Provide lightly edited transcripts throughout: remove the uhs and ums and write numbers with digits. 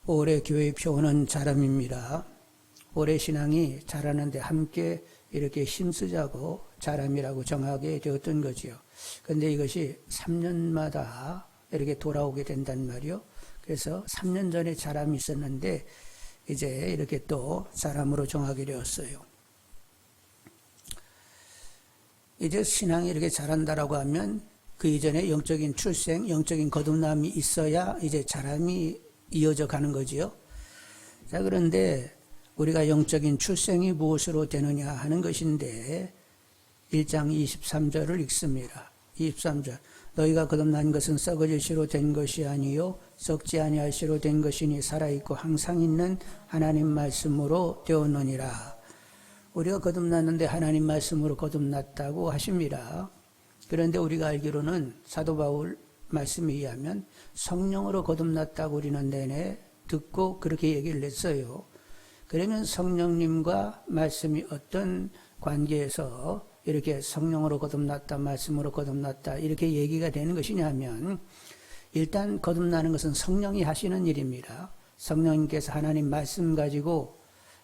올해 교회 표어는 자람입니다. 올해 신앙이 자라는데 함께 이렇게 힘쓰자고 자람이라고 정하게 되었던 거지요. 그런데 이것이 3년마다 이렇게 돌아오게 된단 말이요. 그래서 3년 전에 자람이 있었는데 이제 이렇게 또 자람으로 정하게 되었어요. 이제 신앙이 이렇게 자란다라고 하면 그 이전에 영적인 출생, 영적인 거듭남이 있어야 이제 자람이 이어져 가는 거지요. 자, 그런데 우리가 영적인 출생이 무엇으로 되느냐 하는 것인데 1장 23절을 읽습니다. 23절. 너희가 거듭난 것은 썩어질 시로 된 것이 아니요 썩지 아니할 시로 된 것이니 살아있고 항상 있는 하나님 말씀으로 되었느니라. 우리가 거듭났는데 하나님 말씀으로 거듭났다고 하십니다. 그런데 우리가 알기로는 사도 바울 말씀에 의하면 성령으로 거듭났다고 우리는 내내 듣고 그렇게 얘기를 했어요. 그러면 성령님과 말씀이 어떤 관계에서 이렇게 성령으로 거듭났다, 말씀으로 거듭났다 이렇게 얘기가 되는 것이냐면 일단 거듭나는 것은 성령이 하시는 일입니다. 성령님께서 하나님 말씀 가지고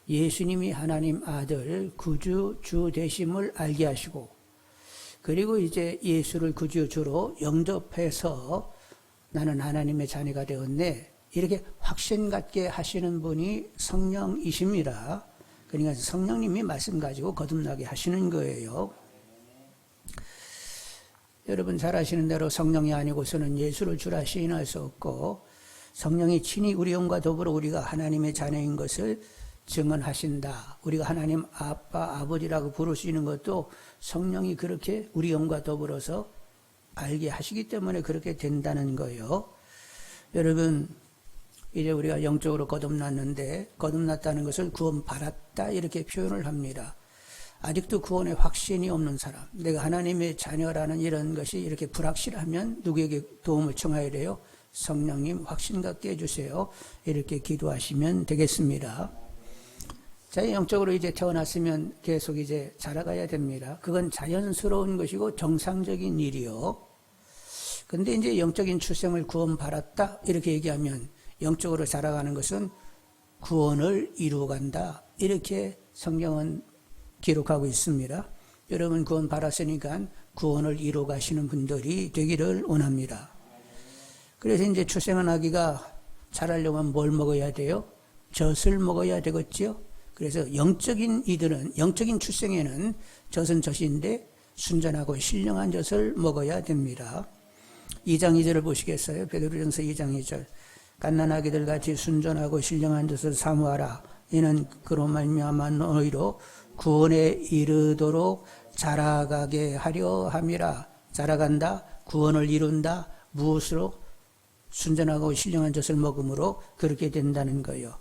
예수님이 하나님 아들 구주 주 되심을 알게 하시고 그리고 이제 예수를 구주 주로 영접해서 나는 하나님의 자녀가 되었네 이렇게 확신 갖게 하시는 분이 성령이십니다. 그러니까 성령님이 말씀 가지고 거듭나게 하시는 거예요. 여러분 잘 아시는 대로 성령이 아니고서는 예수를 주라 시인할 수 없고 성령이 친히 우리 영과 더불어 우리가 하나님의 자녀인 것을 증언하신다. 우리가 하나님 아빠, 아버지라고 부를 수 있는 것도 성령이 그렇게 우리 영과 더불어서 알게 하시기 때문에 그렇게 된다는 거예요. 여러분 이제 우리가 영적으로 거듭났는데 거듭났다는 것을 구원 받았다 이렇게 표현을 합니다. 아직도 구원에 확신이 없는 사람, 내가 하나님의 자녀라는 이런 것이 이렇게 불확실하면 누구에게 도움을 청해야 돼요? 성령님 확신 갖게 해주세요. 이렇게 기도하시면 되겠습니다. 자, 영적으로 이제 태어났으면 계속 이제 자라가야 됩니다. 그건 자연스러운 것이고 정상적인 일이요. 근데 이제 영적인 출생을 구원 받았다 이렇게 얘기하면 영적으로 자라가는 것은 구원을 이루어간다 이렇게 성경은 기록하고 있습니다. 여러분 구원 받았으니까 구원을 이루어가시는 분들이 되기를 원합니다. 그래서 이제 출생한 아기가 자라려면 뭘 먹어야 돼요? 젖을 먹어야 되겠지요. 그래서 영적인 이들은 영적인 출생에는 젖은 젖인데 순전하고 신령한 젖을 먹어야 됩니다. 2장 2절을 보시겠어요? 베드로전서 2장 2절. 갓난아기들 같이 순전하고 신령한 젖을 사모하라. 이는 그로 말미암아 너희로 구원에 이르도록 자라가게 하려 함이라. 자라간다, 구원을 이룬다. 무엇으로? 순전하고 신령한 젖을 먹음으로 그렇게 된다는 거예요.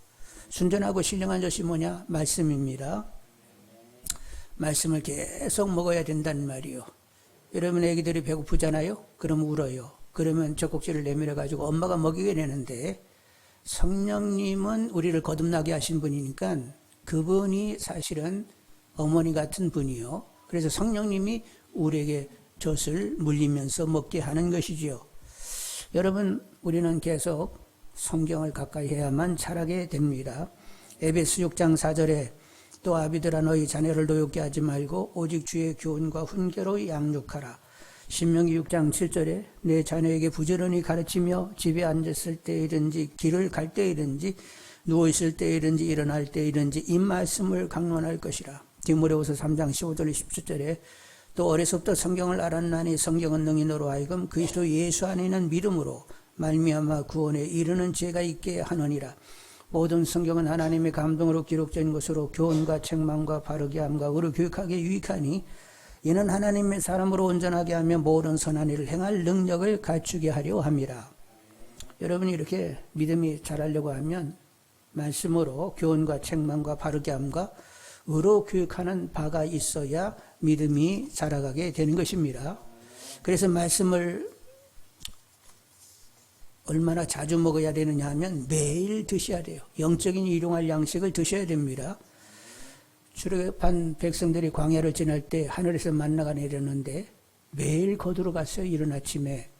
순전하고 신령한 젖이 뭐냐? 말씀입니다. 말씀을 계속 먹어야 된다는 말이요. 여러분 애기들이 배고프잖아요? 그럼 울어요. 그러면 젖꼭지를 내밀어 가지고 엄마가 먹이게 되는데 성령님은 우리를 거듭나게 하신 분이니까 그분이 사실은 어머니 같은 분이요. 그래서 성령님이 우리에게 젖을 물리면서 먹게 하는 것이지요. 여러분 우리는 계속 성경을 가까이 해야만 자라게 됩니다. 에베소 6장 4절에 또 아비들아 너희 자녀를 노엽게 하지 말고 오직 주의 교훈과 훈계로 양육하라. 신명기 6장 7절에 내 자녀에게 부지런히 가르치며 집에 앉았을 때이든지 길을 갈 때이든지 누워있을 때이든지 일어날 때이든지 이 말씀을 강론할 것이라. 디모데후서 3장 15절 17절에 또 어려서부터 성경을 알았나니 성경은 능히 너로 하여금 그리스도 예수 안에 있는 믿음으로 말미암아 구원에 이르는 죄가 있게 하느니라. 모든 성경은 하나님의 감동으로 기록된 것으로 교훈과 책망과 바르게 함과 의로 교육하기에 유익하니 이는 하나님의 사람으로 온전하게 하며 모든 선한 일을 행할 능력을 갖추게 하려 함이라. 여러분이 이렇게 믿음이 자라려고 하면 말씀으로 교훈과 책망과 바르게 함과 의로 교육하는 바가 있어야 믿음이 자라가게 되는 것입니다. 그래서 말씀을 얼마나 자주 먹어야 되느냐 하면 매일 드셔야 돼요. 영적인 일용할 양식을 드셔야 됩니다. 출애굽한 백성들이 광야를 지날 때 하늘에서 만나가 내렸는데 매일 거두러 갔어요. 이른 아침에.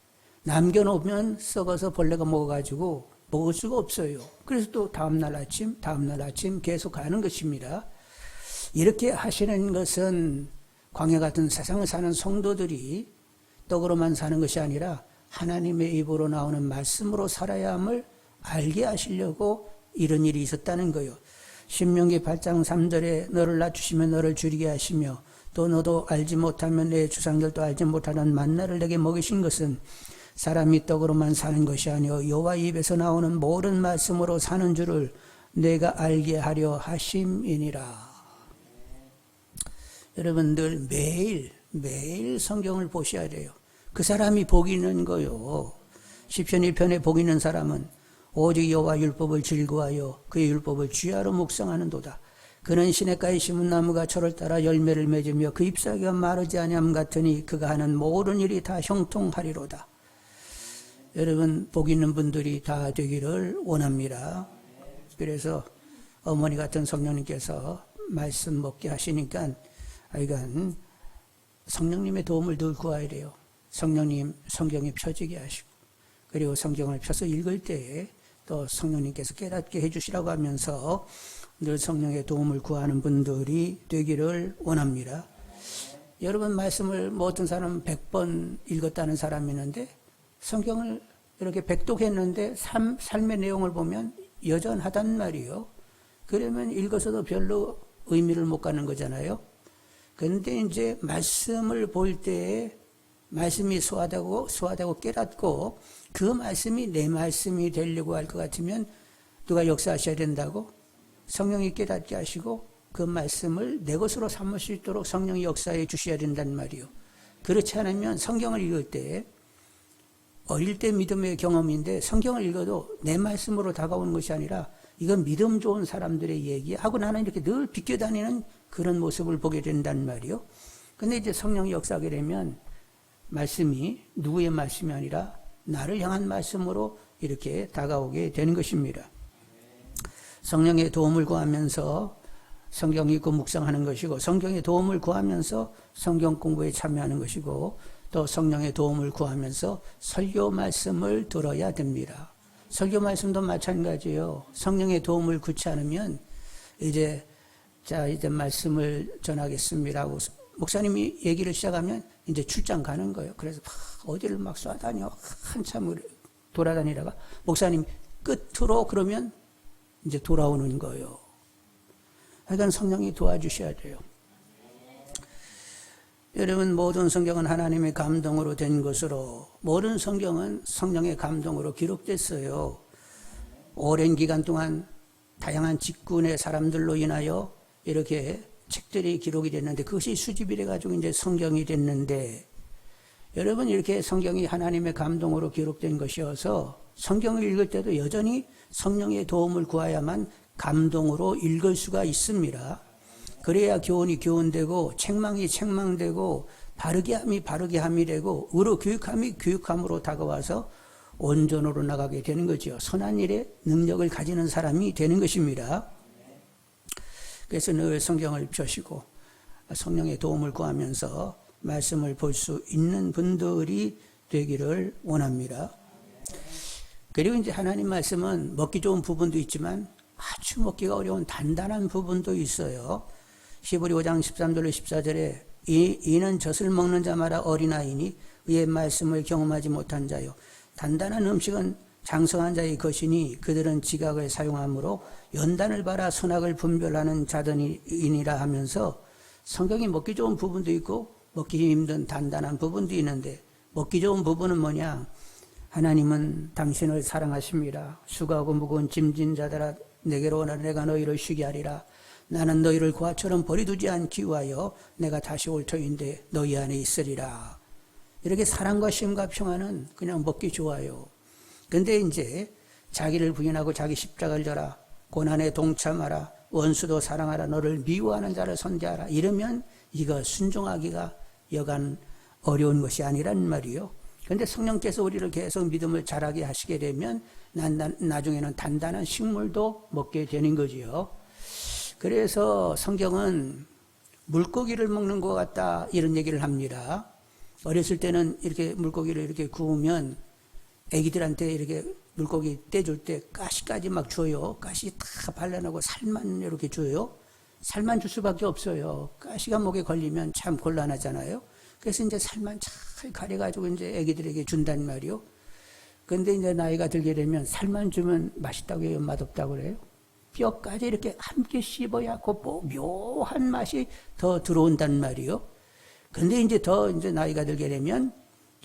남겨놓으면 썩어서 벌레가 먹어가지고 먹을 수가 없어요. 그래서 또 다음날 아침 계속 가는 것입니다. 이렇게 하시는 것은 광야 같은 세상을 사는 성도들이 떡으로만 사는 것이 아니라 하나님의 입으로 나오는 말씀으로 살아야 함을 알게 하시려고 이런 일이 있었다는 거예요. 신명기 8장 3절에 너를 낮추시면 너를 줄이게 하시며 또 너도 알지 못하면 내 조상들도 알지 못하는 만나를 내게 먹이신 것은 사람이 떡으로만 사는 것이 아니요 여호와 입에서 나오는 모든 말씀으로 사는 줄을 내가 알게 하려 하심이니라. 여러분들 매일 성경을 보셔야 돼요. 그 사람이 복 있는 거요. 시편 1편에 복 있는 사람은 오직 여호와 율법을 즐거워하여 그의 율법을 주야로 묵상하는도다. 그는 시냇가에 심은 나무가 철을 따라 열매를 맺으며 그 잎사귀가 마르지 아니함 같으니 그가 하는 모든 일이 다 형통하리로다. 여러분 복 있는 분들이 다 되기를 원합니다. 그래서 어머니 같은 성령님께서 말씀 먹게 하시니까 하여간 성령님의 도움을 늘 구해야 돼요. 성령님 성경에 펴지게 하시고 그리고 성경을 펴서 읽을 때에 또 성령님께서 깨닫게 해주시라고 하면서 늘 성령의 도움을 구하는 분들이 되기를 원합니다. 여러분 말씀을 뭐 어떤 사람은 100번 읽었다는 사람이 있는데 성경을 이렇게 백독했는데 삶의 내용을 보면 여전하단 말이요. 그러면 읽어서도 별로 의미를 못 갖는 거잖아요. 그런데 이제 말씀을 볼 때에 말씀이 소화되고 깨닫고 그 말씀이 내 말씀이 되려고 할 것 같으면 누가 역사하셔야 된다고? 성령이 깨닫게 하시고 그 말씀을 내 것으로 삼을 수 있도록 성령이 역사해 주셔야 된단 말이요. 그렇지 않으면 성경을 읽을 때 어릴 때 믿음의 경험인데 성경을 읽어도 내 말씀으로 다가오는 것이 아니라 이건 믿음 좋은 사람들의 얘기하고 나는 이렇게 늘 비껴다니는 그런 모습을 보게 된단 말이요. 근데 이제 성령이 역사하게 되면 말씀이 누구의 말씀이 아니라 나를 향한 말씀으로 이렇게 다가오게 되는 것입니다. 성령의 도움을 구하면서 성경 읽고 묵상하는 것이고 성경의 도움을 구하면서 성경 공부에 참여하는 것이고 또 성령의 도움을 구하면서 설교 말씀을 들어야 됩니다. 설교 말씀도 마찬가지예요. 성령의 도움을 구치 않으면 이제 말씀을 전하겠습니다 하고 목사님이 얘기를 시작하면 이제 출장 가는 거예요. 그래서 어디를 막 쏴다녀 한참을 돌아다니다가 목사님 끝으로 그러면 이제 돌아오는 거예요. 하여간 성령이 도와주셔야 돼요. 여러분 모든 성경은 하나님의 감동으로 된 것으로 모든 성경은 성령의 감동으로 기록됐어요. 오랜 기간 동안 다양한 직군의 사람들로 인하여 이렇게 책들이 기록이 됐는데 그것이 수집이 돼가지고 이제 성경이 됐는데 여러분 이렇게 성경이 하나님의 감동으로 기록된 것이어서 성경을 읽을 때도 여전히 성령의 도움을 구해야만 감동으로 읽을 수가 있습니다. 그래야 교훈이 교훈되고 책망이 책망되고 바르게 함이 바르게 함이 되고 의로 교육함이 교육함으로 다가와서 온전으로 나가게 되는 거죠. 선한 일에 능력을 가지는 사람이 되는 것입니다. 그래서 늘 성경을 펴시고 성령의 도움을 구하면서 말씀을 볼 수 있는 분들이 되기를 원합니다. 그리고 이제 하나님 말씀은 먹기 좋은 부분도 있지만 아주 먹기가 어려운 단단한 부분도 있어요. 히브리 5장 13절로 14절에 이는 젖을 먹는 자마다 어린아이니 의의 말씀을 경험하지 못한 자요. 단단한 음식은 장성한 자의 것이니 그들은 지각을 사용하므로 연단을 바라 선악을 분별하는 자들이니라 하면서 성경이 먹기 좋은 부분도 있고 먹기 힘든 단단한 부분도 있는데 먹기 좋은 부분은 뭐냐? 하나님은 당신을 사랑하십니다. 수고하고 무거운 짐진 자들아 내게로 오라 내가 너희를 쉬게 하리라. 나는 너희를 고아처럼 버리두지 않기 위하여 내가 다시 올 터인데 너희 안에 있으리라. 이렇게 사랑과 쉼과 평안은 그냥 먹기 좋아요. 근데 이제 자기를 부인하고 자기 십자가를 져라. 고난에 동참하라. 원수도 사랑하라. 너를 미워하는 자를 선대하라. 이러면 이거 순종하기가 여간 어려운 것이 아니란 말이요. 그런데 성령께서 우리를 계속 믿음을 자라게 하시게 되면 나중에는 단단한 식물도 먹게 되는 거지요. 그래서 성경은 물고기를 먹는 것 같다 이런 얘기를 합니다. 어렸을 때는 이렇게 물고기를 이렇게 구우면 애기들한테 이렇게 물고기 떼줄 때 가시까지 막 줘요. 가시 다 발라내고 살만 이렇게 줘요. 살만 줄 수밖에 없어요. 가시가 목에 걸리면 참 곤란하잖아요. 그래서 이제 살만 잘 가려가지고 이제 애기들에게 준단 말이요. 근데 이제 나이가 들게 되면 살만 주면 맛있다고 해요? 맛없다고 그래요? 뼈까지 이렇게 함께 씹어야 그 묘한 맛이 더 들어온단 말이요. 근데 이제 더 이제 나이가 들게 되면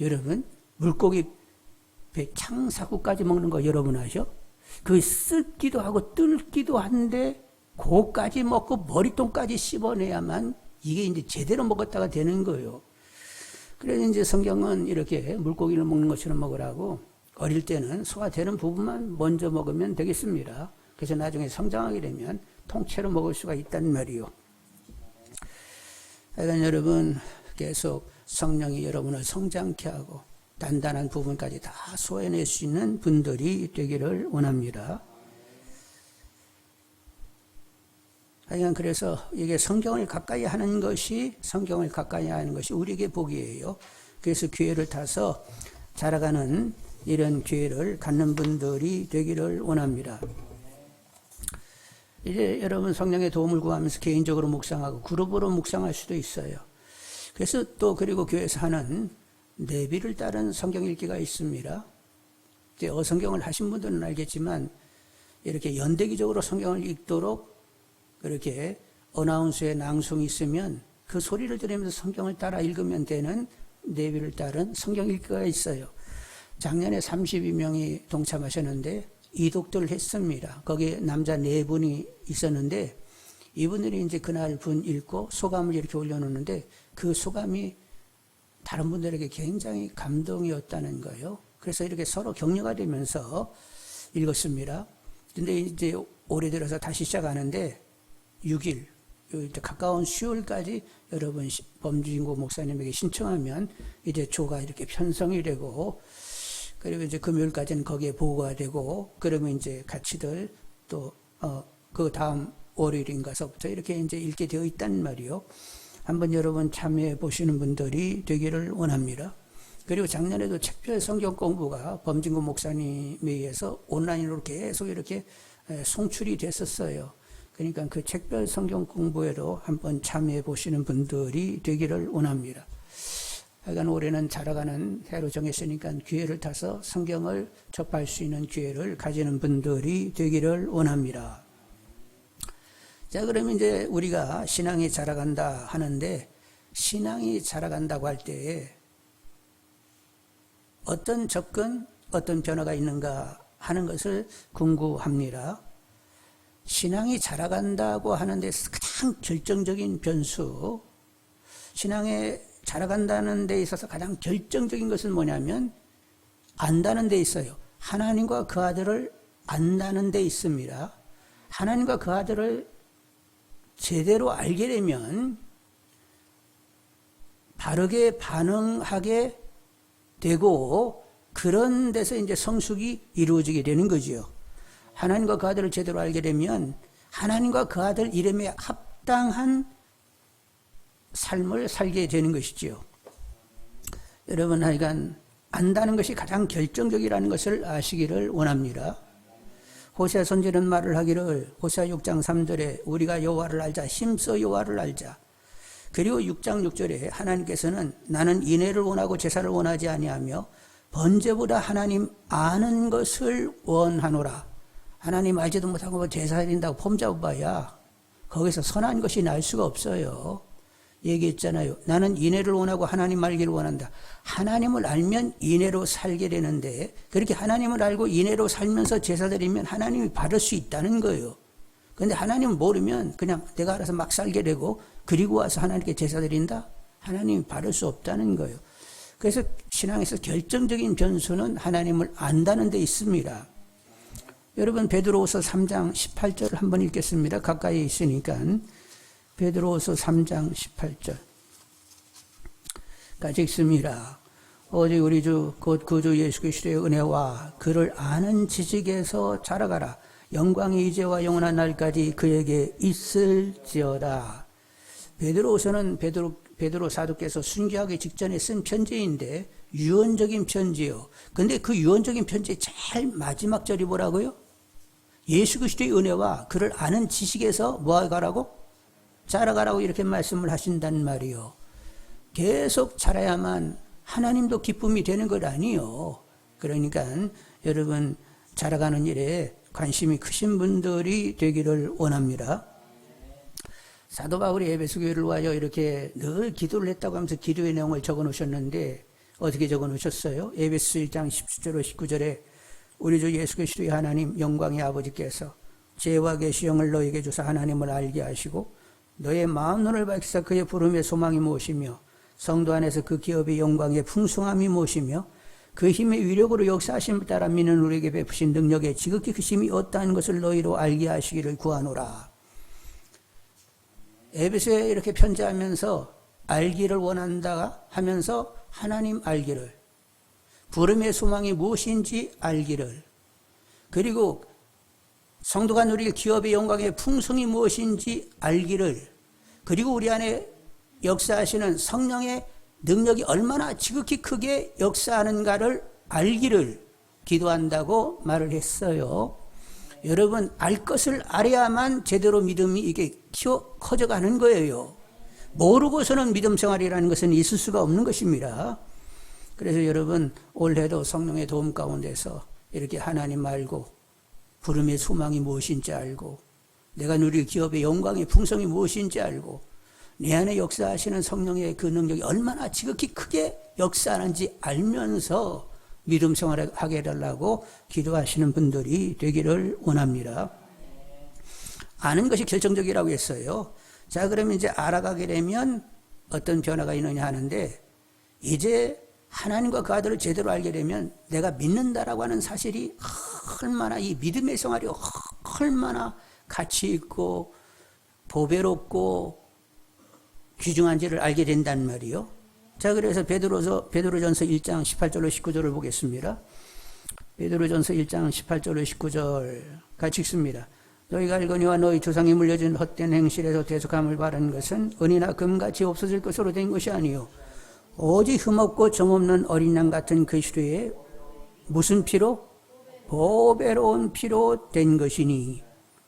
여러분 물고기 배 창사구까지 먹는 거 여러분 아셔? 그 뜯기도 하고 뜰기도 한데 그거까지 먹고 머리통까지 씹어내야만 이게 이제 제대로 먹었다가 되는 거예요. 그래서 이제 성경은 이렇게 물고기를 먹는 것처럼 먹으라고 어릴 때는 소화되는 부분만 먼저 먹으면 되겠습니다. 그래서 나중에 성장하게 되면 통째로 먹을 수가 있단 말이요. 하여간 여러분 계속 성령이 여러분을 성장케 하고 단단한 부분까지 다 소화해낼 수 있는 분들이 되기를 원합니다. 하여간 그래서 이게 성경을 가까이 하는 것이 우리에게 복이에요. 그래서 교회를 타서 자라가는 이런 기회를 갖는 분들이 되기를 원합니다. 이제 여러분 성령의 도움을 구하면서 개인적으로 묵상하고 그룹으로 묵상할 수도 있어요. 그래서 또 그리고 교회에서 하는 내비를 따른 성경 읽기가 있습니다. 어성경을 하신 분들은 알겠지만 이렇게 연대기적으로 성경을 읽도록 그렇게 어나운서의 낭송이 있으면 그 소리를 들으면서 성경을 따라 읽으면 되는 내비를 따른 성경 읽기가 있어요. 작년에 32명이 동참하셨는데 이독들을 했습니다. 거기에 남자 4분이 있었는데 이분들이 이제 그날 분 읽고 소감을 이렇게 올려놓는데 그 소감이 다른 분들에게 굉장히 감동이었다는 거예요. 그래서 이렇게 서로 격려가 되면서 읽었습니다. 근데 이제 올해 들어서 다시 시작하는데 6일, 가까운 수요일까지 여러분 범주인고 목사님에게 신청하면 이제 조가 이렇게 편성이 되고 그리고 이제 금요일까지는 거기에 보고가 되고 그러면 이제 같이들 또 그 다음 월요일인가서부터 이렇게 이제 읽게 되어 있단 말이요. 한번 여러분 참여해 보시는 분들이 되기를 원합니다. 그리고 작년에도 책별 성경 공부가 범진구 목사님에 의해서 온라인으로 계속 이렇게 송출이 됐었어요. 그러니까 그 책별 성경 공부에도 한번 참여해 보시는 분들이 되기를 원합니다. 하여간 올해는 자라가는 해로 정했으니까 기회를 타서 성경을 접할 수 있는 기회를 가지는 분들이 되기를 원합니다. 자, 그러면 이제 우리가 신앙이 자라간다 하는데 신앙이 자라간다고 할 때 어떤 접근, 어떤 변화가 있는가 하는 것을 궁구합니다. 신앙이 자라간다고 하는 데 가장 결정적인 변수, 신앙에 자라간다는 데 있어서 가장 결정적인 것은 뭐냐면 안다는 데 있어요. 하나님과 그 아들을 안다는 데 있습니다. 하나님과 그 아들을 제대로 알게 되면 바르게 반응하게 되고 그런 데서 이제 성숙이 이루어지게 되는 거지요. 하나님과 그 아들을 제대로 알게 되면 하나님과 그 아들 이름에 합당한 삶을 살게 되는 것이지요. 여러분 하여간 안다는 것이 가장 결정적이라는 것을 아시기를 원합니다. 호세아 선지는 말을 하기를 호세아 6장 3절에 우리가 여호와를 알자 힘써 여호와를 알자. 그리고 6장 6절에 하나님께서는 나는 인애를 원하고 제사를 원하지 아니하며 번제보다 하나님 아는 것을 원하노라. 하나님 알지도 못하고 제사 드린다고 폼 잡아봐야 거기서 선한 것이 날 수가 없어요. 얘기했잖아요. 나는 인애를 원하고 하나님 알기를 원한다. 하나님을 알면 인애로 살게 되는데 그렇게 하나님을 알고 인애로 살면서 제사 드리면 하나님이 받을 수 있다는 거예요. 그런데 하나님을 모르면 그냥 내가 알아서 막 살게 되고 그리고 와서 하나님께 제사 드린다? 하나님이 받을 수 없다는 거예요. 그래서 신앙에서 결정적인 변수는 하나님을 안다는 데 있습니다. 여러분 베드로후서 3장 18절을 한번 읽겠습니다. 가까이 있으니까. 베드로후서 3장 18절 까지 읽습니다. 오직 우리 주 곧 그 주 예수 그리스도의 은혜와 그를 아는 지식에서 자라가라. 영광이 이제와 영원한 날까지 그에게 있을지어다. 베드로후서는 베드로 사도께서 순교하기 직전에 쓴 편지인데 유언적인 편지요. 근데 그 유언적인 편지의 제일 마지막 절이 뭐라고요? 예수 그리스도의 은혜와 그를 아는 지식에서 뭐하가라고? 자라가라고 이렇게 말씀을 하신단 말이요. 계속 자라야만 하나님도 기쁨이 되는 것 아니요. 그러니까 여러분 자라가는 일에 관심이 크신 분들이 되기를 원합니다. 사도 바울이 에베소 교회를 와요 이렇게 늘 기도를 했다고 하면서 기도의 내용을 적어 놓으셨는데 어떻게 적어 놓으셨어요? 에베소 1장 17절 19절에 우리 주 예수 그리스도의 하나님 영광의 아버지께서 지혜와 계시형을 너에게 주사 하나님을 알게 하시고 너의 마음 눈을 밝히사 그의 부름의 소망이 무엇이며 성도 안에서 그 기업의 영광의 풍성함이 무엇이며 그 힘의 위력으로 역사하심을 따라 믿는 우리에게 베푸신 능력의 지극히 크심이 어떠한 것을 너희로 알게 하시기를 구하노라. 에베소에 이렇게 편지하면서 알기를 원한다 하면서 하나님 알기를, 부름의 소망이 무엇인지 알기를, 그리고 성도가 누릴 기업의 영광의 풍성이 무엇인지 알기를, 그리고 우리 안에 역사하시는 성령의 능력이 얼마나 지극히 크게 역사하는가를 알기를 기도한다고 말을 했어요. 여러분, 알 것을 알아야만 제대로 믿음이 이게 커져가는 거예요. 모르고서는 믿음 생활이라는 것은 있을 수가 없는 것입니다. 그래서 여러분, 올해도 성령의 도움 가운데서 이렇게 하나님 알고 부름의 소망이 무엇인지 알고 내가 누릴 기업의 영광의 풍성이 무엇인지 알고 내 안에 역사하시는 성령의 그 능력이 얼마나 지극히 크게 역사하는지 알면서 믿음 생활을 하게 해달라고 기도하시는 분들이 되기를 원합니다. 아는 것이 결정적이라고 했어요. 자, 그러면 이제 알아가게 되면 어떤 변화가 있느냐 하는데, 이제 하나님과 그 아들을 제대로 알게 되면 내가 믿는다라고 하는 사실이 얼마나, 이 믿음의 생활이 얼마나 가치 있고 보배롭고 귀중한지를 알게 된단 말이요. 자, 그래서 베드로전서 1장 18절로 19절을 보겠습니다. 베드로전서 1장 18절로 19절 같이 읽습니다. 너희가 알거니와 너희 조상이 물려준 헛된 행실에서 대속함을 바라는 것은 은이나 금같이 없어질 것으로 된 것이 아니요 오직 흠없고 정없는 어린 양 같은 그리스도의 무슨 피로? 보배로운 피로 된 것이니.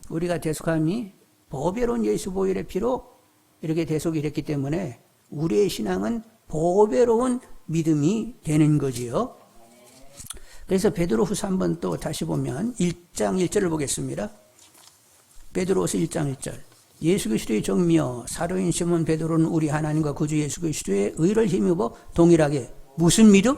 우리가 대속함이 보배로운 예수 보혈의 피로 이렇게 대속이 됐기 때문에 우리의 신앙은 보배로운 믿음이 되는 거지요. 그래서 베드로후서 한번 또 다시 보면 1장 1절을 보겠습니다. 베드로후서 1장 1절. 예수 그리스도의 종이며 사도인 시몬 베드로는 우리 하나님과 구주 예수 그리스도의 의를 힘입어 동일하게 무슨 믿음?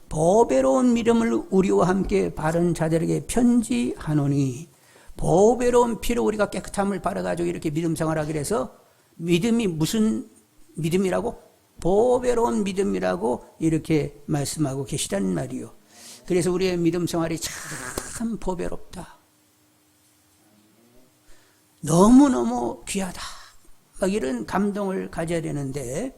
보배로운 믿음을 우리와 함께 바른 자들에게 편지하노니. 보배로운 피로 우리가 깨끗함을 받아가지고 이렇게 믿음 생활하게 돼서 믿음이 무슨 믿음이라고? 보배로운 믿음이라고 이렇게 말씀하고 계시단 말이요. 그래서 우리의 믿음 생활이 참 보배롭다. 너무너무 귀하다. 막 이런 감동을 가져야 되는데,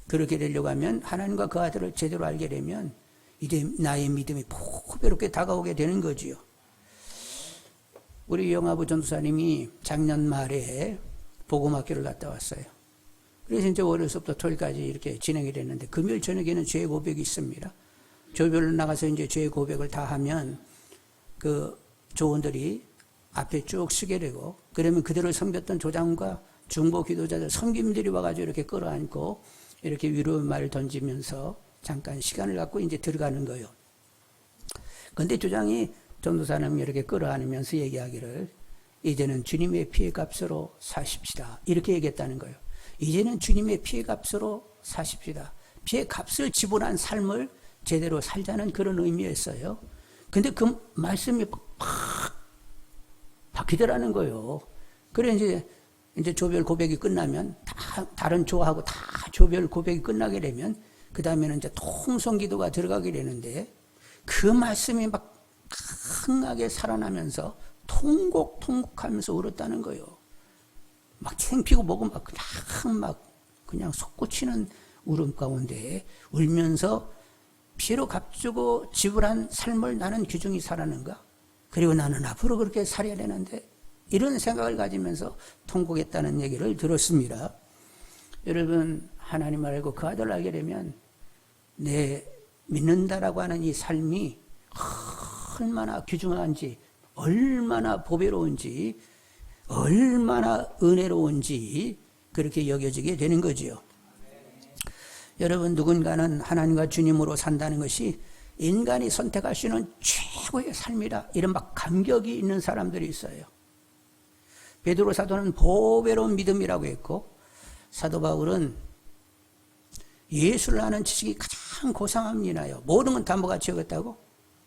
그렇게 되려고 하면 하나님과 그 아들을 제대로 알게 되면 이제 나의 믿음이 보배롭게 다가오게 되는 거지요. 우리 영화부 전도사님이 작년 말에 복음학교를 갔다 왔어요. 그래서 이제 월요일부터 토요일까지 이렇게 진행이 됐는데, 금요일 저녁에는 죄 고백이 있습니다. 조별로 나가서 이제 죄 고백을 다 하면 그 조원들이 앞에 쭉 서게 되고, 그러면 그들을 섬겼던 조장과 중보 기도자들, 섬김들이 와가지고 이렇게 끌어안고 이렇게 위로의 말을 던지면서 잠깐 시간을 갖고 이제 들어가는 거예요. 근데 조장이 전도사님 이렇게 끌어안으면서 얘기하기를, 이제는 주님의 피의 값으로 사십시다. 이렇게 얘기했다는 거예요. 이제는 주님의 피의 값으로 사십시다. 피의 값을 지불한 삶을 제대로 살자는 그런 의미였어요. 근데 그 말씀이 팍 바뀌더라는 거예요. 그래 이제 조별 고백이 끝나면 다른 조하고 다 조별 고백이 끝나게 되면 그 다음에는 이제 통성 기도가 들어가게 되는데, 그 말씀이 막 강하게 살아나면서 통곡하면서 울었다는 거예요. 막 창피고 뭐고 그냥 솟구치는 울음 가운데 울면서 피로 값주고 지불한 삶을 나는 규정이 살았는가? 그리고 나는 앞으로 그렇게 살아야 되는데, 이런 생각을 가지면서 통곡했다는 얘기를 들었습니다. 여러분, 하나님 알고 그 아들을 알게 되면 내 믿는다라고 하는 이 삶이 얼마나 귀중한지, 얼마나 보배로운지, 얼마나 은혜로운지 그렇게 여겨지게 되는 거지요. 여러분, 누군가는 하나님과 주님으로 산다는 것이 인간이 선택할 수 있는 최고의 삶이다, 이런 막 감격이 있는 사람들이 있어요. 베드로 사도는 보배로운 믿음이라고 했고, 사도 바울은 예수를 아는 지식이 가장 고상함이나요, 모든 건 담보같이 여겼다고,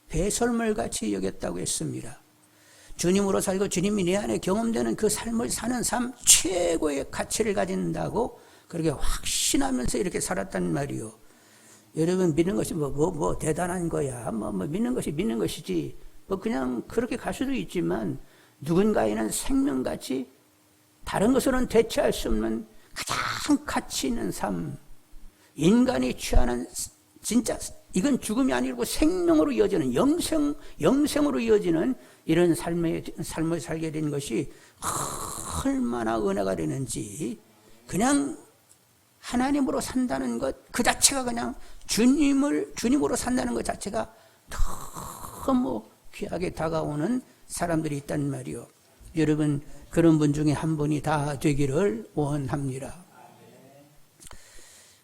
배설물같이 여겼다고 했습니다. 주님으로 살고 주님이 내 안에 경험되는 그 삶을 사는 삶, 최고의 가치를 가진다고 그렇게 확신하면서 이렇게 살았단 말이요. 여러분, 믿는 것이 뭐 대단한 거야, 믿는 것이 믿는 것이지, 그냥 그렇게 갈 수도 있지만, 누군가에는 생명같이 다른 것으로는 대체할 수 없는 가장 가치 있는 삶, 인간이 취하는, 진짜 이건 죽음이 아니고 생명으로 이어지는, 영생으로 이어지는 이런 삶을 살게 된 것이 얼마나 은혜가 되는지, 그냥 하나님으로 산다는 것 그 자체가, 그냥 주님으로 산다는 것 자체가 너무 귀하게 다가오는 사람들이 있단 말이요. 여러분, 그런 분 중에 한 분이 다 되기를 원합니다.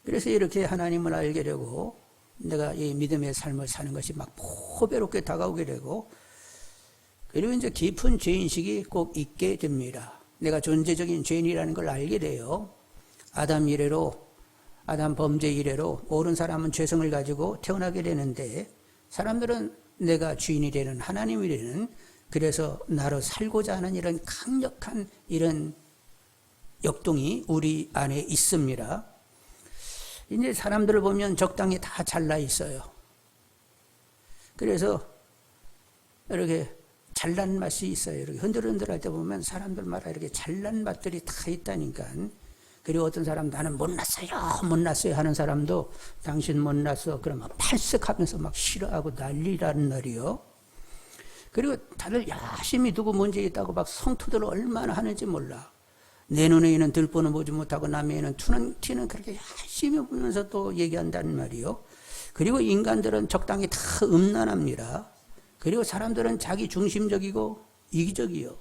그래서 이렇게 하나님을 알게 되고, 내가 이 믿음의 삶을 사는 것이 막 보배롭게 다가오게 되고, 그리고 이제 깊은 죄인식이 꼭 있게 됩니다. 내가 존재적인 죄인이라는 걸 알게 돼요. 아담 범죄 이래로 모든 사람은 죄성을 가지고 태어나게 되는데, 사람들은 내가 주인이 되는, 하나님이 되는, 그래서 나로 살고자 하는 이런 강력한 이런 역동이 우리 안에 있습니다. 이제 사람들을 보면 적당히 다 잘나 있어요. 그래서 이렇게 잘난 맛이 있어요. 이렇게 흔들흔들할 때 보면 사람들마다 이렇게 잘난 맛들이 다 있다니까. 그리고 어떤 사람, 나는 못났어요 하는 사람도, 당신 못났어 그러면 팔색하면서 막 싫어하고 난리라는 말이요. 그리고 다들 열심히 누구 문제 있다고 막 성토들을 얼마나 하는지 몰라. 내 눈에는 들보는 보지 못하고 남의 에는 티는 그렇게 열심히 보면서 또 얘기한다는 말이요. 그리고 인간들은 적당히 다 음란합니다. 그리고 사람들은 자기 중심적이고 이기적이요.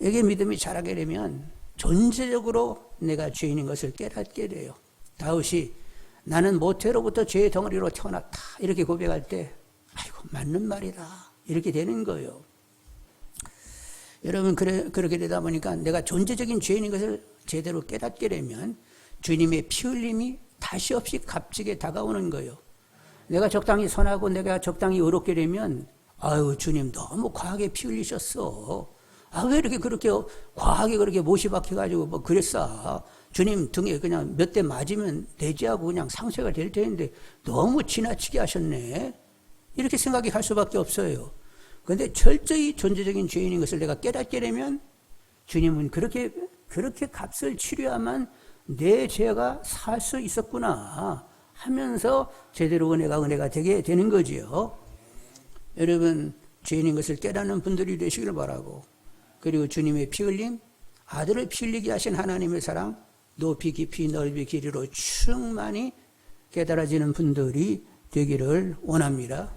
이게 믿음이 자라게 되면 전체적으로 내가 죄인인 것을 깨닫게 돼요. 다윗이 나는 모태로부터 죄의 덩어리로 태어났다 이렇게 고백할 때, 아이고 맞는 말이다 이렇게 되는 거예요. 여러분, 그렇게 되다 보니까 내가 존재적인 죄인인 것을 제대로 깨닫게 되면 주님의 피 흘림이 다시 없이 값지게 다가오는 거예요. 내가 적당히 선하고 내가 적당히 의롭게 되면, 아유 주님 너무 과하게 피 흘리셨어. 왜 이렇게 그렇게 과하게 그렇게 못이 박혀가지고 뭐 그랬어. 주님 등에 그냥 몇 대 맞으면 내지하고 그냥 상쇄가 될 텐데 너무 지나치게 하셨네. 이렇게 생각할 수밖에 없어요. 그런데 철저히 존재적인 죄인인 것을 내가 깨닫게 되면, 주님은 그렇게 값을 치료야만 내 죄가 살 수 있었구나 하면서 제대로 은혜가 되게 되는 거지요. 여러분, 죄인인 것을 깨닫는 분들이 되시길 바라고, 그리고 주님의 피 흘림, 아들을 피 흘리게 하신 하나님의 사랑, 높이 깊이 넓이 길이로 충만히 깨달아지는 분들이 되기를 원합니다.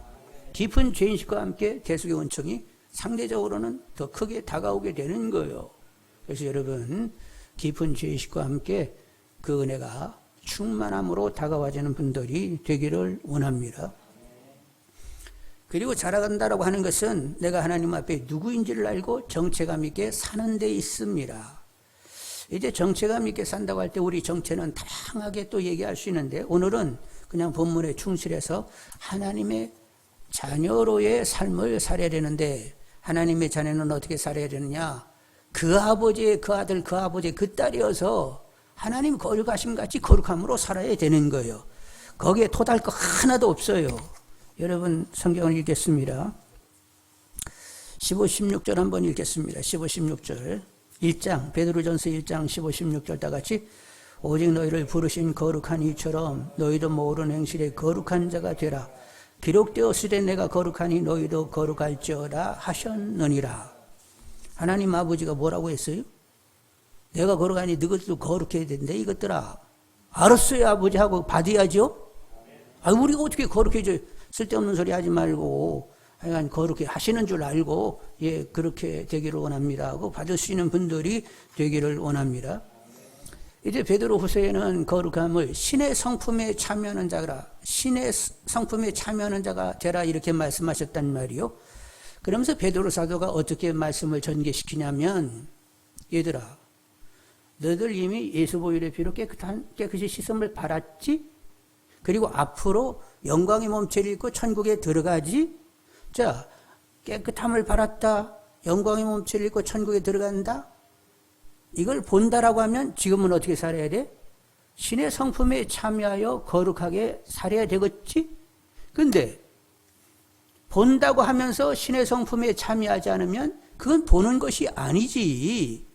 깊은 죄인식과 함께 대속의 은총이 상대적으로는 더 크게 다가오게 되는 거예요. 그래서 여러분, 깊은 죄인식과 함께 그 은혜가 충만함으로 다가와지는 분들이 되기를 원합니다. 그리고 자라간다라고 하는 것은 내가 하나님 앞에 누구인지를 알고 정체감 있게 사는 데 있습니다. 이제 정체감 있게 산다고 할 때 우리 정체는 다양하게 또 얘기할 수 있는데, 오늘은 그냥 본문에 충실해서 하나님의 자녀로의 삶을 살아야 되는데, 하나님의 자녀는 어떻게 살아야 되느냐? 그 아버지의 그 아들, 그 아버지의 그 딸이어서 하나님 거룩하심 같이 거룩함으로 살아야 되는 거예요. 거기에 토달 거 하나도 없어요. 여러분, 성경을 읽겠습니다. 15, 16절 한번 읽겠습니다. 15, 16절 1장, 베드로전서 1장 15, 16절 다 같이, 오직 너희를 부르신 거룩한 이처럼 너희도 모든 행실에 거룩한 자가 되라. 기록되었으되 내가 거룩하니 너희도 거룩할지어다 하셨느니라. 하나님 아버지가 뭐라고 했어요? 내가 거룩하니 너희들도 거룩해야 된다 이것들아. 알았어요 아버지 하고 받아야죠. 우리가 어떻게 거룩해져. 쓸데없는 소리 하지 말고 하여간 거룩해 하시는 줄 알고 예 그렇게 되기를 원합니다 하고 받을 수 있는 분들이 되기를 원합니다. 이제 베드로후서에는 거룩함을 신의 성품에 참여하는 자라, 신의 성품에 참여하는 자가 되라 이렇게 말씀하셨단 말이요. 그러면서 베드로 사도가 어떻게 말씀을 전개시키냐면, 얘들아 너희들 이미 예수 보혈의 피로 깨끗이 씻음을 받았지? 그리고 앞으로 영광의 몸체를 입고 천국에 들어가지? 자, 깨끗함을 받았다, 영광의 몸체를 입고 천국에 들어간다. 이걸 본다라고 하면 지금은 어떻게 살아야 돼? 신의 성품에 참여하여 거룩하게 살아야 되겠지? 근데 본다고 하면서 신의 성품에 참여하지 않으면 그건 보는 것이 아니지.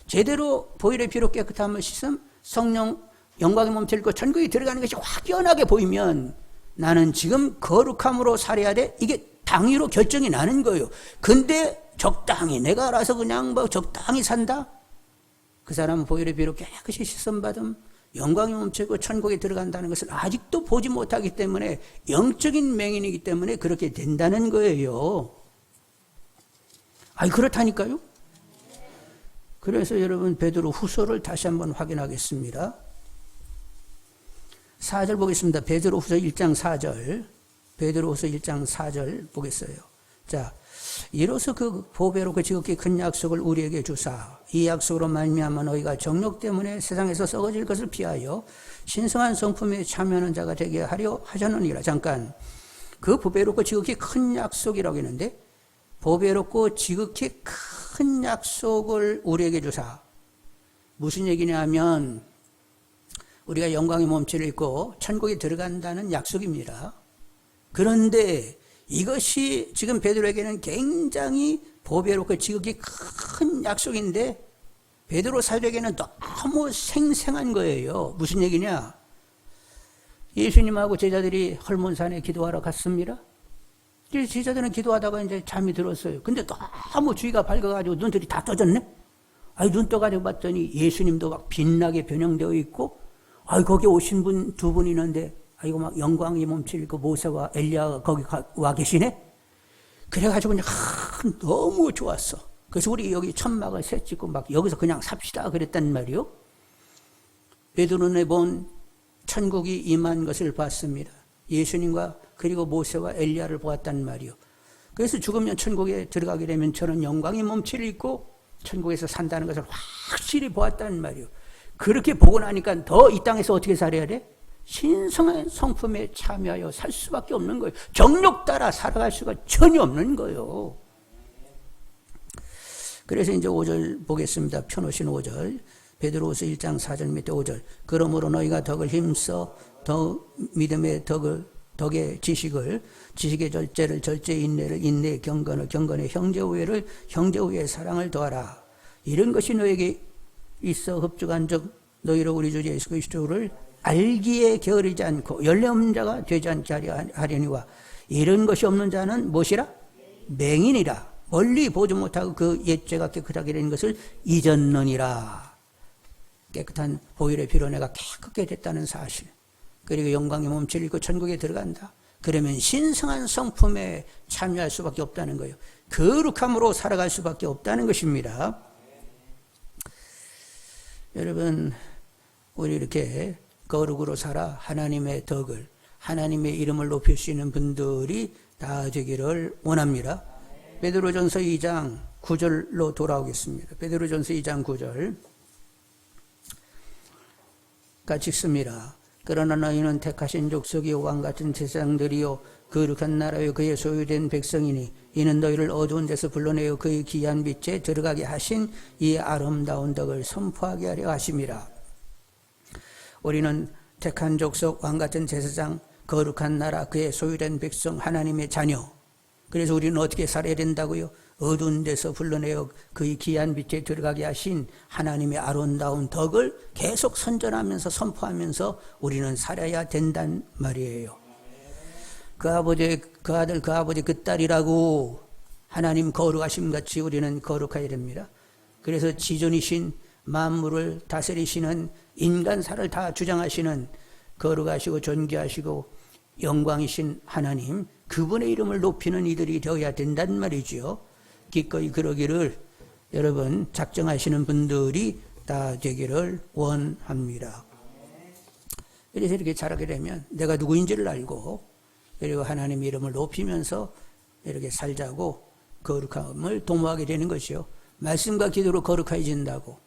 제대로 보혈의 피로 깨끗함을 씻음, 성령 영광의 몸체를 입고 천국에 들어가는 것이 확연하게 보이면 나는 지금 거룩함으로 살아야 돼. 이게 당위로 결정이 나는 거예요. 근데 적당히 내가 알아서 그냥 뭐 적당히 산다? 그 사람은 보혈의 피로 깨끗이 씻음받음, 영광의 몸체고 천국에 들어간다는 것을 아직도 보지 못하기 때문에 영적인 맹인이기 때문에 그렇게 된다는 거예요. 그렇다니까요. 그래서 여러분 베드로 후서를 다시 한번 확인하겠습니다. 4절 보겠습니다. 베드로 후서 1장 4절. 베드로 후서 1장 4절 보겠어요. 자, 이로써 그 보배롭고 지극히 큰 약속을 우리에게 주사 이 약속으로 말미암아 너희가 정욕 때문에 세상에서 썩어질 것을 피하여 신성한 성품에 참여하는 자가 되게 하려 하셨느니라. 잠깐, 그 보배롭고 지극히 큰 약속이라고 했는데 보배롭고 지극히 큰 약속을 우리에게 주사 무슨 얘기냐면 우리가 영광의 몸체를 입고 천국에 들어간다는 약속입니다. 그런데 이것이 지금 베드로에게는 굉장히 보배롭고 지극히 큰 약속인데 베드로 사도에게는 너무 생생한 거예요. 무슨 얘기냐? 예수님하고 제자들이 헐몬산에 기도하러 갔습니다. 제자들은 기도하다가 이제 잠이 들었어요. 근데 너무 주위가 밝아가지고 눈들이 다 떠졌네? 눈 떠가지고 봤더니 예수님도 막 빛나게 변형되어 있고, 거기 오신 분 두 분 있는데, 막 영광의 몸체를 입고 모세와 엘리야가 거기 와 계시네? 그래가지고 너무 좋았어. 그래서 우리 여기 천막을 새 짓고 막 여기서 그냥 삽시다 그랬단 말이요. 베드로는 본 천국이 임한 것을 봤습니다. 예수님과 그리고 모세와 엘리야를 보았단 말이요. 그래서 죽으면 천국에 들어가게 되면 저는 영광의 몸체를 입고 천국에서 산다는 것을 확실히 보았단 말이요. 그렇게 보고 나니까 더 이 땅에서 어떻게 살아야 돼? 신성한 성품에 참여하여 살 수밖에 없는 거예요. 정욕 따라 살아갈 수가 전혀 없는 거예요. 그래서 이제 5절 보겠습니다. 펴놓으신 5절. 베드로후서 1장 4절 밑에 5절. 그러므로 너희가 덕을 힘써 더 믿음의 덕의 지식의 절제를 절제의 인내를 인내의 경건을 경건의 형제우애를 형제우애의 사랑을 더하라. 이런 것이 너에게 있어 흡족한 적 너희로 우리 주 예수 그리스도를 알기에 게으르지 않고 열매 없는 자가 되지 않게 하려니와 이런 것이 없는 자는 무엇이라? 맹인이라. 멀리 보지 못하고 그 옛죄가 깨끗하게 된 것을 잊었느니라. 깨끗한 보혈의 피로 내가 깨끗게 됐다는 사실, 그리고 영광의 몸체를 입고 천국에 들어간다. 그러면 신성한 성품에 참여할 수밖에 없다는 거예요. 거룩함으로 살아갈 수밖에 없다는 것입니다. 여러분, 우리 이렇게 거룩으로 살아 하나님의 덕을, 하나님의 이름을 높일 수 있는 분들이 다 되기를 원합니다. 베드로전서 2장 9절로 돌아오겠습니다. 베드로전서 2장 9절 같이 읽습니다. 그러나 너희는 택하신 족속이요 왕같은 제사장들이요 거룩한 나라요 그의 소유된 백성이니 이는 너희를 어두운 데서 불러내어 그의 귀한 빛에 들어가게 하신 이 아름다운 덕을 선포하게 하려 하심이라. 우리는 택한 족속 왕같은 제사장 거룩한 나라 그의 소유된 백성 하나님의 자녀. 그래서 우리는 어떻게 살아야 된다고요? 어두운 데서 불러내어 그의 귀한 빛에 들어가게 하신 하나님의 아름다운 덕을 계속 선전하면서 선포하면서 우리는 살아야 된단 말이에요. 그 아버지, 그 아들, 그 아버지, 그 딸이라고 하나님 거룩하심 같이 우리는 거룩해야 됩니다. 그래서 지존이신 만물을 다스리시는 인간사를 다 주장하시는 거룩하시고 존귀하시고 영광이신 하나님, 그분의 이름을 높이는 이들이 되어야 된단 말이죠. 기꺼이 그러기를 여러분 작정하시는 분들이 다 되기를 원합니다. 그래서 이렇게 자라게 되면 내가 누구인지를 알고 그리고 하나님 이름을 높이면서 이렇게 살자고 거룩함을 도모하게 되는 것이요. 말씀과 기도로 거룩해진다고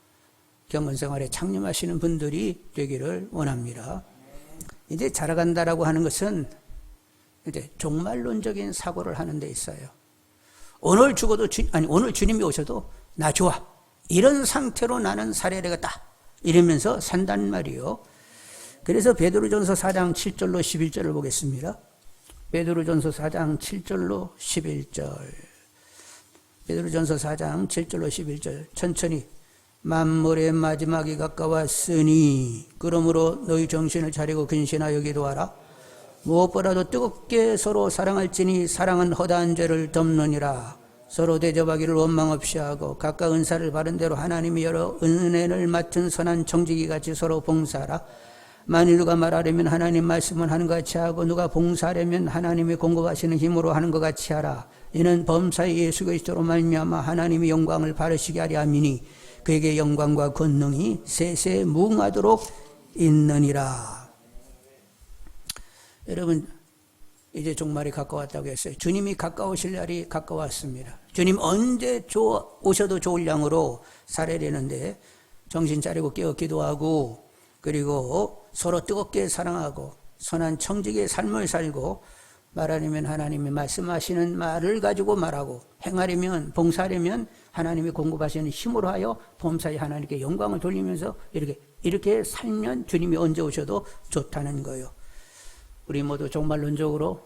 경건생활에 창념하시는 분들이 되기를 원합니다. 이제 자라간다라고 하는 것은 이제 종말론적인 사고를 하는 데 있어요. 오늘 죽어도 오늘 주님이 오셔도 나 좋아. 이런 상태로 나는 살아야 되겠다. 이러면서 산단 말이요. 그래서 베드로전서 4장 7절로 11절을 보겠습니다. 베드로전서 4장 7절로 11절. 베드로전서 4장 7절로 11절. 천천히. 만물의 마지막이 가까웠으니 그러므로 너희 정신을 차리고 근신하여 기도하라. 무엇보다도 뜨겁게 서로 사랑할지니 사랑은 허다한 죄를 덮느니라. 서로 대접하기를 원망 없이 하고 각각 은사를 바른 대로 하나님이 여러 은혜를 맡은 선한 청지기 같이 서로 봉사하라. 만일 누가 말하려면 하나님 말씀은 하는 것 같이 하고 누가 봉사하려면 하나님이 공급하시는 힘으로 하는 것 같이 하라. 이는 범사의 예수 그리스도로 말미암아 하나님이 영광을 바르시게 하려 함이니 그에게 영광과 권능이 세세 무궁하도록 있느니라. 여러분 이제 종말이 가까웠다고 했어요. 주님이 가까우실 날이 가까웠습니다. 주님 언제 오셔도 좋을 양으로 살아야 되는데 정신 차리고 깨어 기도하고 그리고 서로 뜨겁게 사랑하고 선한 청지기의 삶을 살고 말하려면 하나님이 말씀하시는 말을 가지고 말하고 행하려면 봉사하려면 하나님이 공급하시는 힘으로 하여 범사에 하나님께 영광을 돌리면서 이렇게 살면 주님이 언제 오셔도 좋다는 거예요. 우리 모두 종말론적으로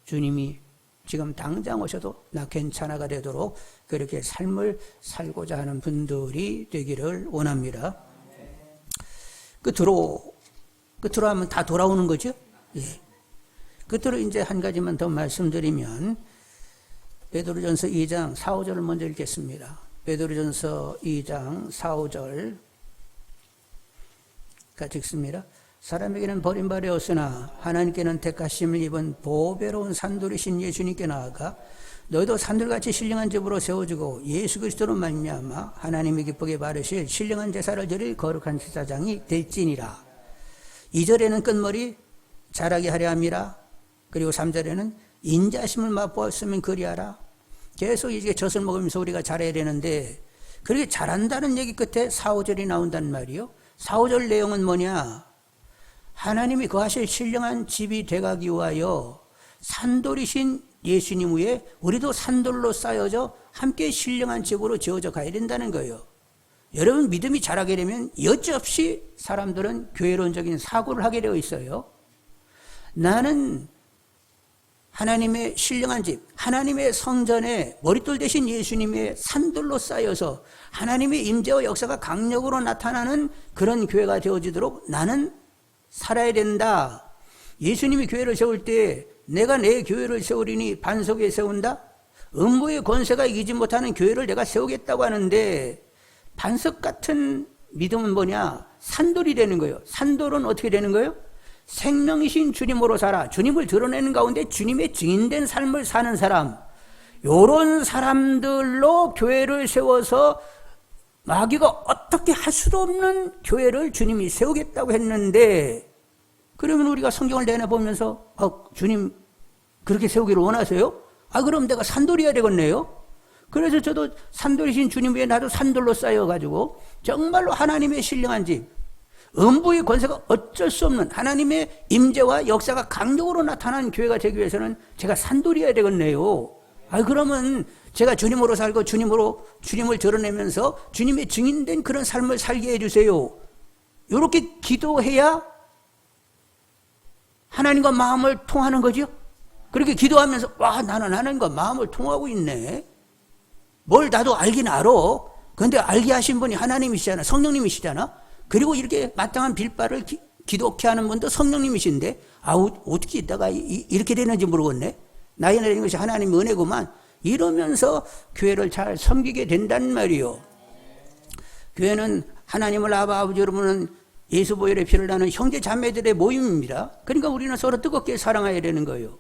주님이 지금 당장 오셔도 나 괜찮아가 되도록 그렇게 삶을 살고자 하는 분들이 되기를 원합니다. 끝으로 하면 다 돌아오는 거죠. 예. 끝으로 이제 한 가지만 더 말씀드리면 베드로전서 2장 4, 5절을 먼저 읽겠습니다. 베드로전서 2장 4, 5절 같이 읽습니다. 사람에게는 버림받아 없으나 하나님께는 택하심을 입은 보배로운 산돌이신 예수님께 나아가 너희도 산돌같이 신령한 집으로 세워지고 예수 그리스도로 말미암아 하나님이 기쁘게 바르실 신령한 제사를 드릴 거룩한 제사장이 될지니라. 2절에는 끝머리 자라게 하려 함이라. 그리고 3절에는 인자심을 맛보았으면 그리하라. 계속 이제 젖을 먹으면서 우리가 자라야 되는데 그렇게 자란다는 얘기 끝에 4, 5절이 나온단 말이요. 4, 5절 내용은 뭐냐? 하나님이 거하실 신령한 집이 되가기 위하여 산돌이신 예수님 위에 우리도 산돌로 쌓여져 함께 신령한 집으로 지어져 가야 된다는 거예요. 여러분 믿음이 자라게 되면 여지없이 사람들은 교회론적인 사고를 하게 되어 있어요. 나는 하나님의 신령한 집, 하나님의 성전에 머릿돌 대신 예수님의 산돌로 쌓여서 하나님의 임재와 역사가 강력으로 나타나는 그런 교회가 되어지도록 나는 살아야 된다. 예수님이 교회를 세울 때 내가 내 교회를 세우리니 반석에 세운다. 음부의 권세가 이기지 못하는 교회를 내가 세우겠다고 하는데 반석 같은 믿음은 뭐냐? 산돌이 되는 거예요. 산돌은 어떻게 되는 거예요? 생명이신 주님으로 살아 주님을 드러내는 가운데 주님의 증인된 삶을 사는 사람, 이런 사람들로 교회를 세워서 마귀가 어떻게 할 수도 없는 교회를 주님이 세우겠다고 했는데 그러면 우리가 성경을 내내보면서 주님 그렇게 세우기를 원하세요? 그럼 내가 산돌이어야 되겠네요. 그래서 저도 산돌이신 주님 위에 나도 산돌로 쌓여가지고 정말로 하나님의 신령한 집, 음부의 권세가 어쩔 수 없는 하나님의 임재와 역사가 강력으로 나타난 교회가 되기 위해서는 제가 산돌이어야 되겠네요. 그러면 제가 주님으로 살고 주님을 드러내면서 주님의 증인된 그런 삶을 살게 해주세요. 이렇게 기도해야 하나님과 마음을 통하는 거죠. 그렇게 기도하면서 나는 하나님과 마음을 통하고 있네. 뭘 나도 알긴 알아. 그런데 알게 하신 분이 하나님이시잖아. 성령님이시잖아. 그리고 이렇게 마땅한 빌바를 기독케 하는 분도 성령님이신데 어떻게 있다가 이렇게 되는지 모르겠네. 나이 내리는 것이 하나님의 은혜구만. 이러면서 교회를 잘 섬기게 된단 말이요. 교회는 하나님을 아버지로 부르는 예수 보혈의 피를 나는 형제 자매들의 모임입니다. 그러니까 우리는 서로 뜨겁게 사랑해야 되는 거예요.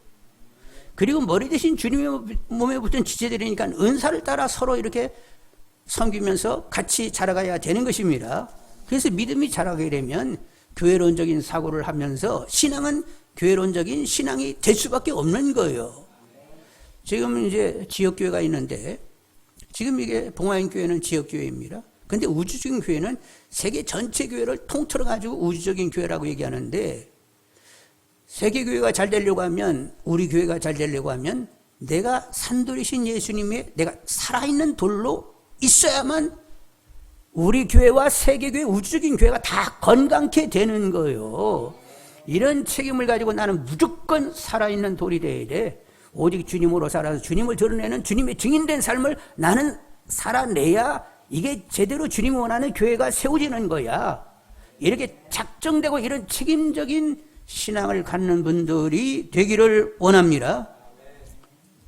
그리고 머리 대신 주님의 몸에 붙은 지체들이니까 은사를 따라 서로 이렇게 섬기면서 같이 자라가야 되는 것입니다. 그래서 믿음이 자라게 되면 교회론적인 사고를 하면서 신앙은 교회론적인 신앙이 될 수밖에 없는 거예요. 지금 이제 지역교회가 있는데 지금 이게 봉화인교회는 지역교회입니다. 근데 우주적인 교회는 세계 전체 교회를 통틀어 가지고 우주적인 교회라고 얘기하는데 세계 교회가 잘 되려고 하면 우리 교회가 잘 되려고 하면 내가 산돌이신 예수님의 내가 살아있는 돌로 있어야만 우리 교회와 세계 교회 우주적인 교회가 다 건강케 되는 거예요. 이런 책임을 가지고 나는 무조건 살아있는 돌이 돼야 돼. 오직 주님으로 살아서 주님을 드러내는 주님의 증인된 삶을 나는 살아내야 이게 제대로 주님이 원하는 교회가 세워지는 거야. 이렇게 작정되고 이런 책임적인 신앙을 갖는 분들이 되기를 원합니다.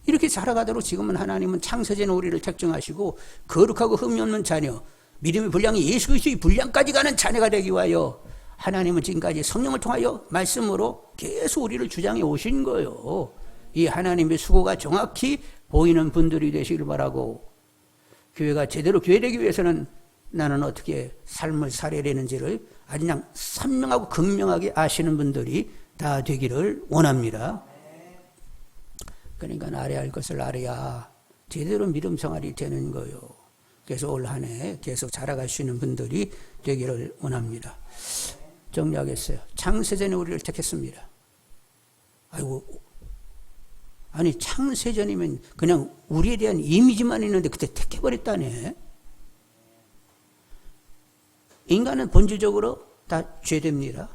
이렇게 살아가도록 지금은 하나님은 창세전 우리를 택정하시고 거룩하고 흠이 없는 자녀, 믿음의 분량이 예수 그리스도의 분량까지 가는 자녀가 되기 위하여 하나님은 지금까지 성령을 통하여 말씀으로 계속 우리를 주장해 오신 거예요. 이 하나님의 수고가 정확히 보이는 분들이 되시길 바라고, 교회가 제대로 교회되기 위해서는 나는 어떻게 삶을 살아야 되는지를 아주 그냥 선명하고 극명하게 아시는 분들이 다 되기를 원합니다. 그러니까 알아야 할 것을 알아야 제대로 믿음 생활이 되는 거예요. 그래서 올 한 해 계속 자라갈 수 있는 분들이 되기를 원합니다. 정리하겠어요. 창세전에 우리를 택했습니다. 아니 창세전이면 그냥 우리에 대한 이미지만 있는데 그때 택해버렸다네. 인간은 본질적으로 다 죄됩니다.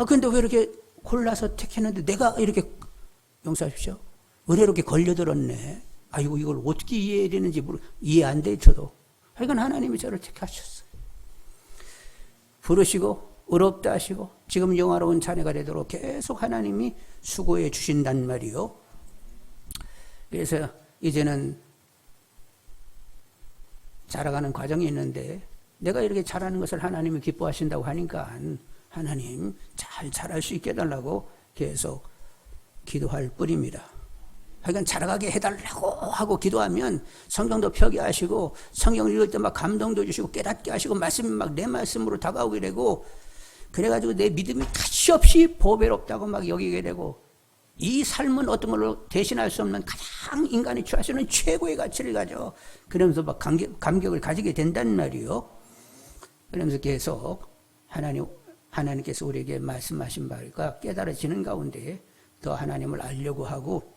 근데 왜 이렇게 골라서 택했는데 내가 이렇게, 용서하십시오, 은혜롭게 걸려들었네. 이걸 어떻게 이해해야 되는지 이해 안 돼, 저도. 하여간 하나님이 저를 택하셨어요. 부르시고 의롭다 하시고 지금 영화로운 자녀가 되도록 계속 하나님이 수고해 주신단 말이요. 그래서 이제는 자라가는 과정이 있는데 내가 이렇게 자라는 것을 하나님이 기뻐하신다고 하니까 하나님 잘 자랄 수 있게 해달라고 계속 기도할 뿐입니다. 하여간 자라가게 해달라고 하고 기도하면 성경도 펴게 하시고 성경 읽을 때 막 감동도 주시고 깨닫게 하시고 말씀이 막 내 말씀으로 다가오게 되고, 그래가지고 내 믿음이 가시없이 보배롭다고 막 여기게 되고, 이 삶은 어떤 걸로 대신할 수 없는 가장 인간이 취할 수 있는 최고의 가치를 가져 그러면서 막 감격을 가지게 된단 말이요. 그러면서 계속 하나님께서 우리에게 말씀하신 바가 깨달아지는 가운데 더 하나님을 알려고 하고,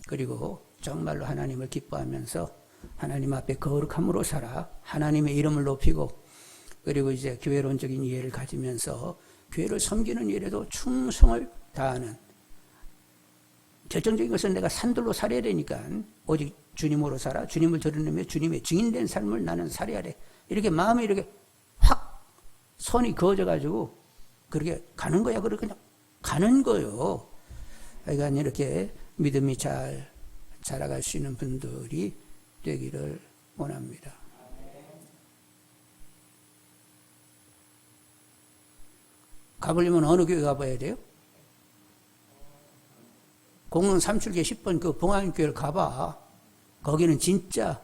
그리고 정말로 하나님을 기뻐하면서 하나님 앞에 거룩함으로 살아 하나님의 이름을 높이고, 그리고 이제 교회론적인 이해를 가지면서 교회를 섬기는 일에도 충성을 다하는, 결정적인 것은 내가 산돌로 살아야 되니까 오직 주님으로 살아 주님을 드러내며 주님의 증인된 삶을 나는 살아야 돼. 이렇게 마음이 이렇게 확 손이 그어져가지고 그렇게 가는 거야. 그렇게 그냥 가는 거요. 그러니까 이렇게 믿음이 잘 자라갈 수 있는 분들이 되기를 원합니다. 가보려면 어느 교회 가봐야 돼요? 공릉 3출계 10번 그 봉황교회를 가봐. 거기는 진짜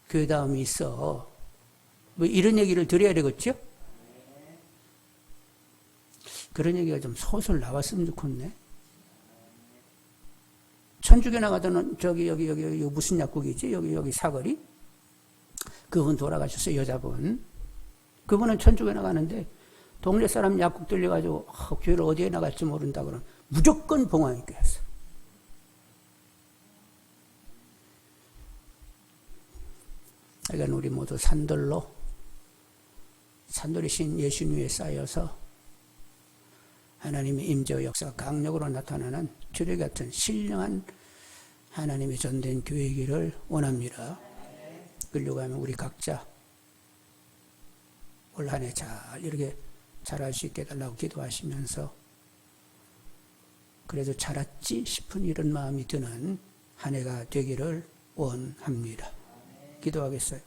교회다움이 있어. 뭐 이런 얘기를 드려야 되겠죠? 그런 얘기가 좀 소설 나왔으면 좋겠네. 천주교 나가던 여기 무슨 약국이지? 여기 사거리? 그분 돌아가셨어요, 여자분. 그분은 천주교 나가는데 동네 사람 약국 들려가지고 교회를 어디에 나갈지 모른다 그러면 무조건 봉황교회였어. 그러니까 우리 모두 산돌이신 예수님 위에 쌓여서 하나님의 임재와 역사가 강력으로 나타나는 주례 같은 신령한 하나님의 전된 교회이기를 원합니다. 그러려고 하면 우리 각자 올 한 해 잘 이렇게 자랄 수 있게 해달라고 기도하시면서, 그래도 자랐지 싶은 이런 마음이 드는 한 해가 되기를 원합니다. 기도하겠어요.